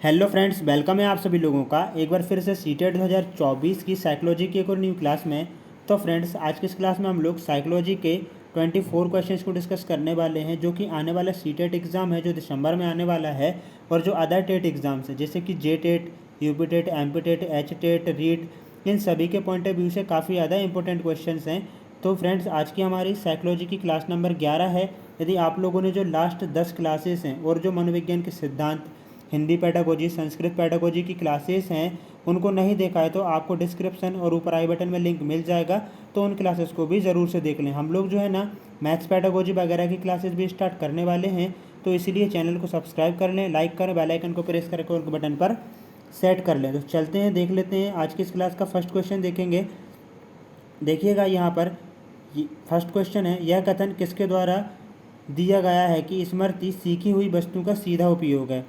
Hello friends, welcome है आप सभी लोगों का एक बार फिर से सीटेट 2024 की साइकोलॉजी की एक और न्यू क्लास में। तो फ्रेंड्स, आज की इस क्लास में हम लोग साइकोलॉजी के 24 क्वेश्चंस को डिस्कस करने वाले हैं, जो कि आने वाला सीटेट एग्ज़ाम है जो दिसंबर में आने वाला है, और जो अदर टेट एग्ज़ाम्स है जैसे कि J TET, UP TET, MP TET, H TET, REET, इन सभी के पॉइंट ऑफ व्यू से काफ़ी ज़्यादा इंपॉर्टेंट क्वेश्चन हैं। तो फ्रेंड्स, आज की हमारी साइकोलॉजी की क्लास नंबर 11 है। यदि आप लोगों ने जो लास्ट 10 क्लासेस हैं और जो मनोविज्ञान के सिद्धांत, हिंदी पैडागोजी, संस्कृत पैडागोजी की क्लासेस हैं, उनको नहीं देखा है तो आपको डिस्क्रिप्शन और ऊपर आई बटन में लिंक मिल जाएगा, तो उन क्लासेस को भी ज़रूर से देख लें। हम लोग जो है ना मैथ्स पैडागोजी वगैरह की क्लासेस भी स्टार्ट करने वाले हैं, तो इसीलिए चैनल को सब्सक्राइब कर लें, लाइक करें, बेल आइकन को प्रेस करके और बटन पर सेट कर लें। तो चलते हैं, देख लेते हैं आज की इस क्लास का फर्स्ट क्वेश्चन देखेंगे। देखिएगा यहाँ पर फर्स्ट क्वेश्चन है, यह कथन किसके द्वारा दिया गया है कि स्मृति सीखी हुई वस्तु का सीधा उपयोग है।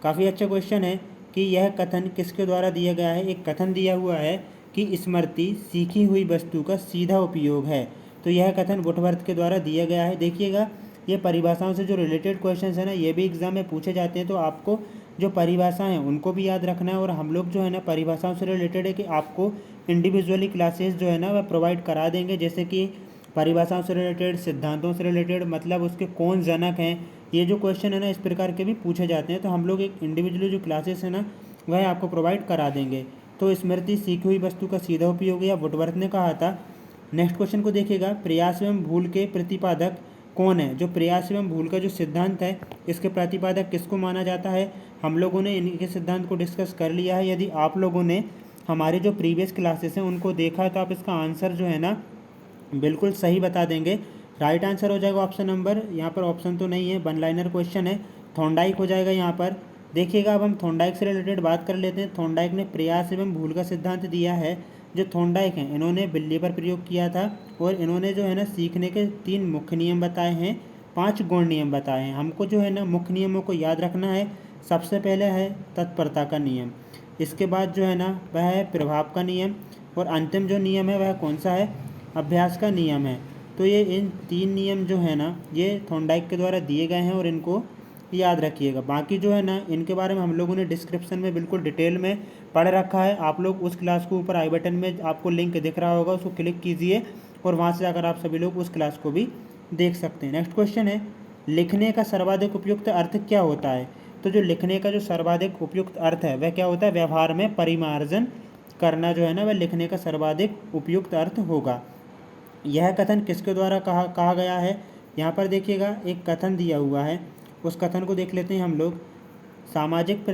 काफ़ी अच्छा क्वेश्चन है कि यह कथन किसके द्वारा दिया गया है। एक कथन दिया हुआ है कि स्मृति सीखी हुई वस्तु का सीधा उपयोग है, तो यह कथन वुडवर्थ के द्वारा दिया गया है। देखिएगा, ये परिभाषाओं से जो रिलेटेड क्वेश्चंस है ना, ये भी एग्जाम में पूछे जाते हैं, तो आपको जो परिभाषाएं हैं उनको भी याद रखना है। और हम लोग जो है ना परिभाषाओं से रिलेटेड है कि आपको इंडिविजुअली क्लासेस जो है ना वह प्रोवाइड करा देंगे, जैसे कि परिभाषाओं से रिलेटेड, सिद्धांतों से रिलेटेड, मतलब उसके कौन जनक हैं, ये जो क्वेश्चन है ना इस प्रकार के भी पूछे जाते हैं। तो हम लोग एक इंडिविजुअली जो क्लासेस है ना वह आपको प्रोवाइड करा देंगे। तो स्मृति सीखी हुई वस्तु का सीधा उपयोग या वुडवर्थ ने कहा था। नेक्स्ट क्वेश्चन को देखिएगा, प्रयास एवं भूल के प्रतिपादक कौन है। जो प्रयास एवं भूल का जो सिद्धांत है, इसके प्रतिपादक किसको माना जाता है। हम लोगों ने इनके सिद्धांत को डिस्कस कर लिया है। यदि आप लोगों ने हमारे जो प्रीवियस क्लासेस हैं उनको देखा है तो आप इसका आंसर जो है ना बिल्कुल सही बता देंगे। राइट आंसर हो जाएगा ऑप्शन नंबर, यहाँ पर ऑप्शन तो नहीं है, वन लाइनर क्वेश्चन है, थॉर्नडाइक हो जाएगा यहाँ पर। देखिएगा, अब हम थॉर्नडाइक से रिलेटेड बात कर लेते हैं। थॉर्नडाइक ने प्रयास एवं भूल का सिद्धांत दिया है। जो थॉर्नडाइक हैं, इन्होंने बिल्ली पर प्रयोग किया था, और इन्होंने जो है ना सीखने के 3 मुख्य नियम बताए हैं, 5 गौण नियम बताए हैं। हमको जो है ना मुख्य नियमों को याद रखना है। सबसे पहले है तत्परता का नियम, इसके बाद जो है ना वह है प्रभाव का नियम, और अंतिम जो नियम है वह कौन सा है, अभ्यास का नियम है। तो ये इन 3 नियम जो है ना ये थॉर्नडाइक के द्वारा दिए गए हैं, और इनको याद रखिएगा। बाकी जो है ना इनके बारे में हम लोगों ने डिस्क्रिप्शन में बिल्कुल डिटेल में पढ़ रखा है। आप लोग उस क्लास को ऊपर आई बटन में आपको लिंक दिख रहा होगा, उसको क्लिक कीजिए और वहाँ से जाकर आप सभी लोग उस क्लास को भी देख सकते हैं। नेक्स्ट क्वेश्चन है, लिखने का सर्वाधिक उपयुक्त अर्थ क्या होता है। तो जो लिखने का जो सर्वाधिक उपयुक्त अर्थ है वह क्या होता है, व्यवहार में परिमार्जन करना जो है ना वह लिखने का सर्वाधिक उपयुक्त अर्थ होगा। यह कथन किसके द्वारा कहा गया है। यहाँ पर देखिएगा एक कथन दिया हुआ है, उस कथन को देख लेते हैं हम लोग। सामाजिक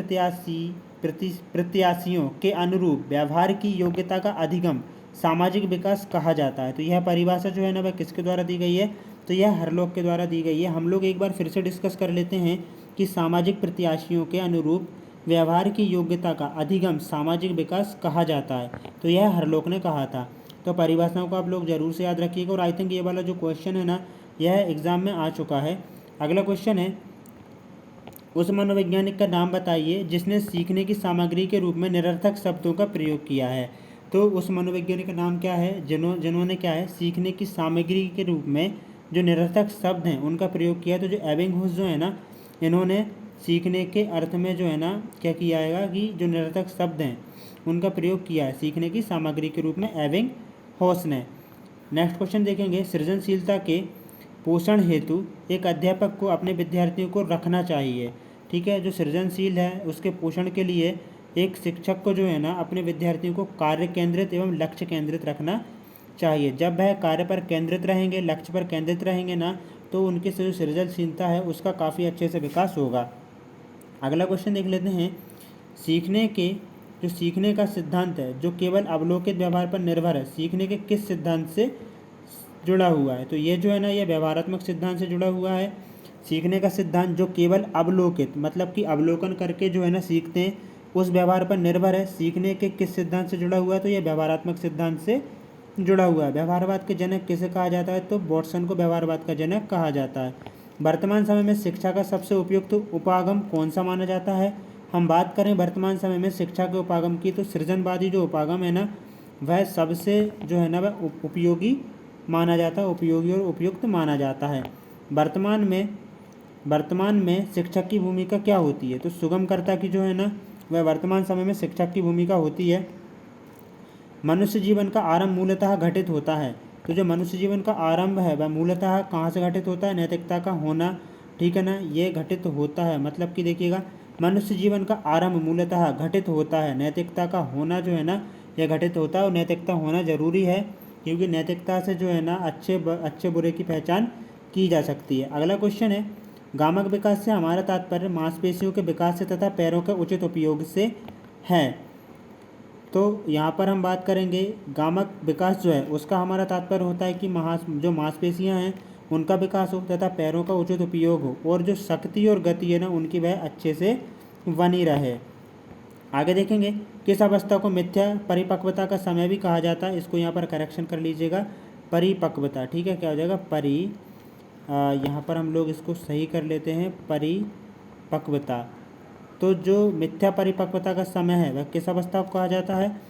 प्रत्याशियों के अनुरूप व्यवहार की योग्यता का अधिगम सामाजिक विकास कहा जाता है। तो यह परिभाषा जो है ना वह किसके द्वारा दी गई है, तो यह हरलोक के द्वारा दी गई है। हम लोग एक बार फिर से डिस्कस कर लेते हैं कि सामाजिक प्रत्याशियों के अनुरूप व्यवहार की योग्यता का अधिगम सामाजिक विकास कहा जाता है, तो यह हरलोक ने कहा था। तो परिभाषाओं को आप लोग जरूर से याद रखिएगा। और आई थिंक ये वाला जो क्वेश्चन है ना यह एग्जाम में आ चुका है। अगला क्वेश्चन है, उस मनोवैज्ञानिक का नाम बताइए जिसने सीखने की सामग्री के रूप में निरर्थक शब्दों का प्रयोग किया है। तो उस मनोवैज्ञानिक का नाम क्या है, जिन्होंने क्या है सीखने की सामग्री के रूप में जो निरर्थक शब्द हैं उनका प्रयोग किया। तो जो एबिंगहॉस जो है ना, इन्होंने सीखने के अर्थ में जो है ना क्या किया है कि जो निरर्थक शब्द हैं उनका प्रयोग किया है सीखने की सामग्री के रूप में एबिंगहॉस ने। नेक्स्ट क्वेश्चन देखेंगे, सृजनशीलता के पोषण हेतु एक अध्यापक को अपने विद्यार्थियों को रखना चाहिए। ठीक है, जो सृजनशील है उसके पोषण के लिए एक शिक्षक को जो है ना अपने विद्यार्थियों को कार्य केंद्रित एवं लक्ष्य केंद्रित रखना चाहिए। जब वह कार्य पर केंद्रित रहेंगे, लक्ष्य पर केंद्रित रहेंगे ना, तो उनकी जो सृजनशीलता है उसका काफ़ी अच्छे से विकास होगा। अगला क्वेश्चन देख लेते हैं, सीखने का सिद्धांत है जो केवल अवलोकित व्यवहार पर निर्भर है, सीखने के किस सिद्धांत से जुड़ा हुआ है। तो ये जो है ना ये व्यवहारात्मक सिद्धांत से जुड़ा हुआ है। सीखने का सिद्धांत जो केवल अवलोकित मतलब कि अवलोकन करके जो है ना सीखते हैं उस व्यवहार पर निर्भर है, सीखने के किस सिद्धांत से जुड़ा हुआ है, तो यह व्यवहारात्मक सिद्धांत से जुड़ा हुआ है। व्यवहारवाद के जनक किसे कहा जाता है, तो वॉटसन को व्यवहारवाद का जनक कहा जाता है। वर्तमान समय में शिक्षा का सबसे उपयुक्त उपागम कौन सा माना जाता है। हम बात करें वर्तमान समय में शिक्षा के उपागम की, तो सृजनवादी जो उपागम है ना वह सबसे जो है ना वह उपयोगी माना जाता है, उपयोगी और उपयुक्त माना जाता है। वर्तमान में वर्तमान में शिक्षक की भूमिका क्या होती है? तो सुगमकर्ता की जो है ना वह वर्तमान समय में शिक्षक की भूमिका होती है। मनुष्य जीवन का आरंभ मूलतः घटित होता है। तो जो मनुष्य जीवन का आरंभ है वह मूलतः कहाँ से घटित होता है? नैतिकता का होना, ठीक है ना, ये घटित होता है। मतलब कि देखिएगा, मनुष्य जीवन का आरंभ मूलतः घटित होता है, नैतिकता का होना जो है ना यह घटित होता है। और नैतिकता होना जरूरी है, क्योंकि नैतिकता से जो है ना अच्छे बुरे की पहचान की जा सकती है। अगला क्वेश्चन है, गामक विकास से हमारा तात्पर्य मांसपेशियों के विकास से तथा पैरों के उचित उपयोग से है। तो यहाँ पर हम बात करेंगे गामक विकास जो है उसका हमारा तात्पर्य होता है कि जो मांसपेशियाँ हैं उनका विकास हो तथा पैरों का उचित उपयोग हो, और जो शक्ति और गति है ना उनकी वह अच्छे से बनी रहे। आगे देखेंगे, किस अवस्था को मिथ्या परिपक्वता का समय भी कहा जाता है? इसको यहाँ पर करेक्शन कर लीजिएगा, परिपक्वता, ठीक है, क्या हो जाएगा यहाँ पर हम लोग इसको सही कर लेते हैं, परिपक्वता। तो जो मिथ्या परिपक्वता का समय है वह किस अवस्था को कहा जाता है?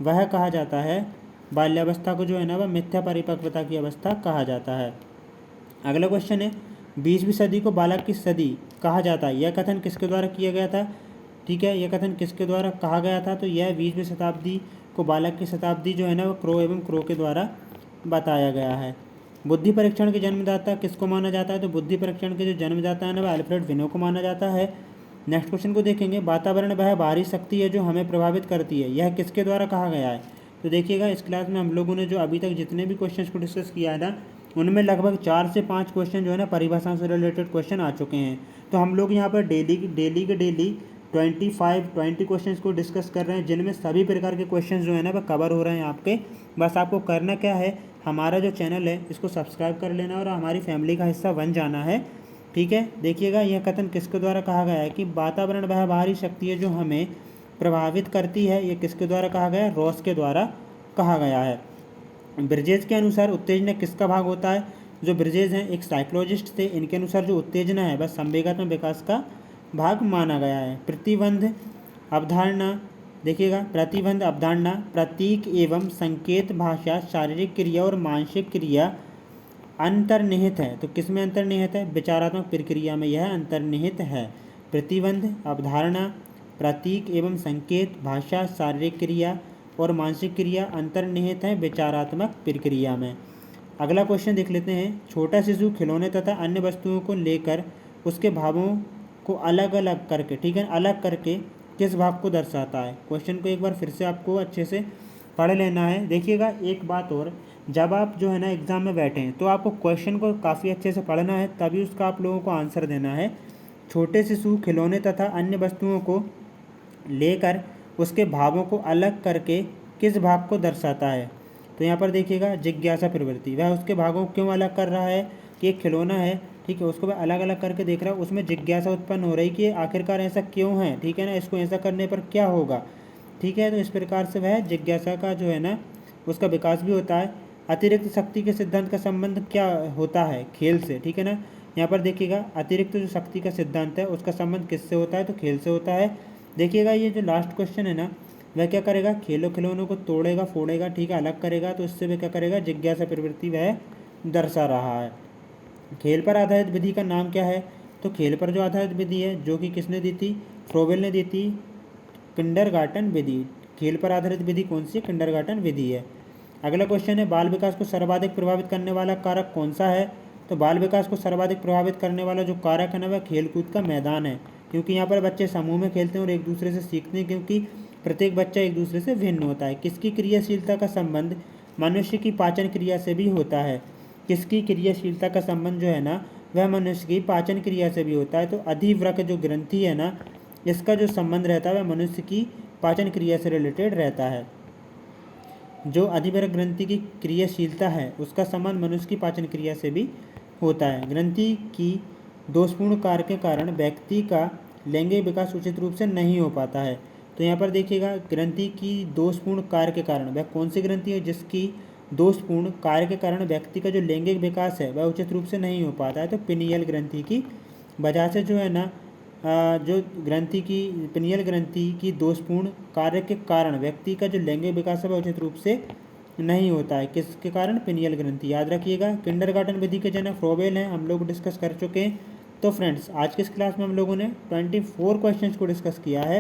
वह कहा जाता है बाल्यावस्था को जो है ना वह मिथ्या परिपक्वता की अवस्था कहा जाता है। अगला क्वेश्चन है, 20वीं सदी को बालक की सदी कहा जाता है, यह कथन किसके द्वारा किया गया था? ठीक है, यह कथन किसके द्वारा कहा गया था? तो यह 20वीं शताब्दी को बालक की शताब्दी जो है ना वो क्रो एवं क्रो के द्वारा बताया गया है। बुद्धि परीक्षण के जन्मदाता किसको माना जाता है? तो बुद्धि परीक्षण के जो जन्मदाता है ना वह अल्फ्रेड बिनो को माना जाता है। नेक्स्ट क्वेश्चन को देखेंगे, वातावरण वह बाहरी शक्ति है जो हमें प्रभावित करती है, यह किसके द्वारा कहा गया है? तो देखिएगा, इस क्लास में हम लोगों ने जो अभी तक जितने भी क्वेश्चंस को डिस्कस किया है ना उनमें लगभग 4 से 5 क्वेश्चन जो है ना परिभाषा से रिलेटेड क्वेश्चन आ चुके हैं। तो हम लोग यहाँ पर डेली 20 क्वेश्चंस को डिस्कस कर रहे हैं, जिनमें सभी प्रकार के क्वेश्चंस जो है ना वह कवर हो रहे हैं आपके। बस आपको करना क्या है, हमारा जो चैनल है इसको सब्सक्राइब कर लेना और हमारी फैमिली का हिस्सा बन जाना है, ठीक है। देखिएगा, यह कथन किसके द्वारा कहा गया है कि वातावरण वह बाहरी शक्ति है जो हमें प्रभावित करती है, ये किसके द्वारा कहा गया है? रॉस के द्वारा कहा गया है। ब्रिजेज के अनुसार उत्तेजना किसका भाग होता है? जो ब्रिजेज हैं एक साइकोलॉजिस्ट थे, इनके अनुसार जो उत्तेजना है वह संवेगात्मक विकास का भाग माना गया है। प्रतिबंध अवधारणा, देखिएगा, प्रतिबंध अवधारणा प्रतीक एवं संकेत भाषा शारीरिक क्रिया और मानसिक क्रिया अंतर्निहित है। तो किस में अंतर्निहित है? विचारात्मक प्रक्रिया में यह अंतर्निहित है। प्रतिबंध अवधारणा प्रतीक एवं संकेत भाषा शारीरिक क्रिया और मानसिक क्रिया अंतर्निहित है विचारात्मक प्रक्रिया में। अगला क्वेश्चन देख लेते हैं, छोटा शिशु खिलौने तथा अन्य वस्तुओं को लेकर उसके भावों को अलग अलग करके, ठीक है, अलग करके किस भाव को दर्शाता है? क्वेश्चन को एक बार फिर से आपको अच्छे से पढ़ लेना है। देखिएगा, एक बात और, जब आप जो है ना एग्ज़ाम में बैठे हैं तो आपको क्वेश्चन को काफ़ी अच्छे से पढ़ना है, तभी उसका आप लोगों को आंसर देना है। छोटे शिशु खिलौने तथा अन्य वस्तुओं को लेकर उसके भावों को अलग करके किस भाव को दर्शाता है? तो यहाँ पर देखिएगा, जिज्ञासा प्रवृत्ति, वह उसके भागों को क्यों अलग कर रहा है? कि एक खिलौना है, ठीक है, उसको वह अलग अलग करके देख रहा है, उसमें जिज्ञासा उत्पन्न हो रही कि आखिरकार ऐसा क्यों है, ठीक है ना, इसको ऐसा करने पर क्या होगा, ठीक है। तो इस प्रकार से वह जिज्ञासा का जो है ना उसका विकास भी होता है। अतिरिक्त शक्ति के सिद्धांत का संबंध क्या होता है? खेल से, ठीक है ना। यहाँ पर देखिएगा, अतिरिक्त जो शक्ति का सिद्धांत है उसका संबंध किससे होता है? तो खेल से होता है। देखिएगा, ये जो लास्ट क्वेश्चन है ना वह क्या करेगा? खिलौनों को तोड़ेगा, फोड़ेगा, ठीक है, अलग करेगा, तो इससे वह क्या करेगा? जिज्ञासा प्रवृत्ति वह दर्शा रहा है। खेल पर आधारित विधि का नाम क्या है? तो खेल पर जो आधारित विधि है जो कि किसने दी थी? फ्रोबेल ने दी थी, किंडरगार्टन विधि। खेल पर आधारित विधि कौन सी? किंडरगार्टन विधि है। अगला क्वेश्चन है, बाल विकास को सर्वाधिक प्रभावित करने वाला कारक कौन सा है? तो बाल विकास को सर्वाधिक प्रभावित करने वाला जो कारक है ना वह खेल कूद का मैदान है, क्योंकि यहाँ पर बच्चे समूह में खेलते हैं और एक दूसरे से सीखते हैं, क्योंकि प्रत्येक बच्चा एक दूसरे से भिन्न होता है। किसकी क्रियाशीलता का संबंध मनुष्य की पाचन क्रिया से भी होता है? किसकी क्रियाशीलता का संबंध जो है ना वह मनुष्य की पाचन क्रिया से भी होता है। तो अधिवृक्क जो ग्रंथि है ना इसका जो संबंध रहता है वह मनुष्य की पाचन क्रिया से रिलेटेड रहता है। जो अधिवृक्क ग्रंथि की क्रियाशीलता है उसका संबंध मनुष्य की पाचन क्रिया से भी होता है। ग्रंथि की दोषपूर्ण कार्य के कारण व्यक्ति का लैंगिक विकास उचित रूप से नहीं हो पाता है। तो यहाँ पर देखिएगा, ग्रंथि की दोषपूर्ण कार्य के कारण, वह कौन सी ग्रंथि है जिसकी दोषपूर्ण कार्य के कारण व्यक्ति का जो लैंगिक विकास है वह उचित रूप से नहीं हो पाता है? तो पिनियल ग्रंथि की वजह से जो है ना जो ग्रंथि की पिनियल ग्रंथि की दोषपूर्ण कार्य के कारण व्यक्ति का जो लैंगिक विकास है वह उचित रूप से नहीं होता है। किसके कारण? पिनियल ग्रंथि। याद रखिएगा, किंडरगार्टन विधि के जनक फ्रोबेल हैं, हम लोग डिस्कस कर चुके हैं। तो फ्रेंड्स आज की इस क्लास में हम लोगों ने 24 क्वेश्चंस को डिस्कस किया है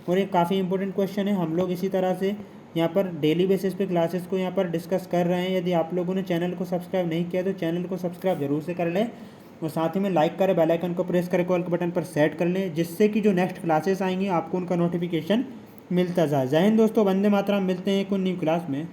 और ये काफ़ी इंपॉर्टेंट क्वेश्चन है। हम लोग इसी तरह से यहाँ पर डेली बेसिस पे क्लासेस को यहाँ पर डिस्कस कर रहे हैं। यदि आप लोगों ने चैनल को सब्सक्राइब नहीं किया तो चैनल को सब्सक्राइब जरूर से कर लें और साथ ही में लाइक करें, बेल आइकन को प्रेस करें, कॉल के बटन पर सेट कर लें, जिससे कि जो नेक्स्ट क्लासेस आएंगी आपको उनका नोटिफिकेशन मिलता जाए। जय हिंद दोस्तों, वंदे मातरम। मिलते हैं एक न्यू क्लास में।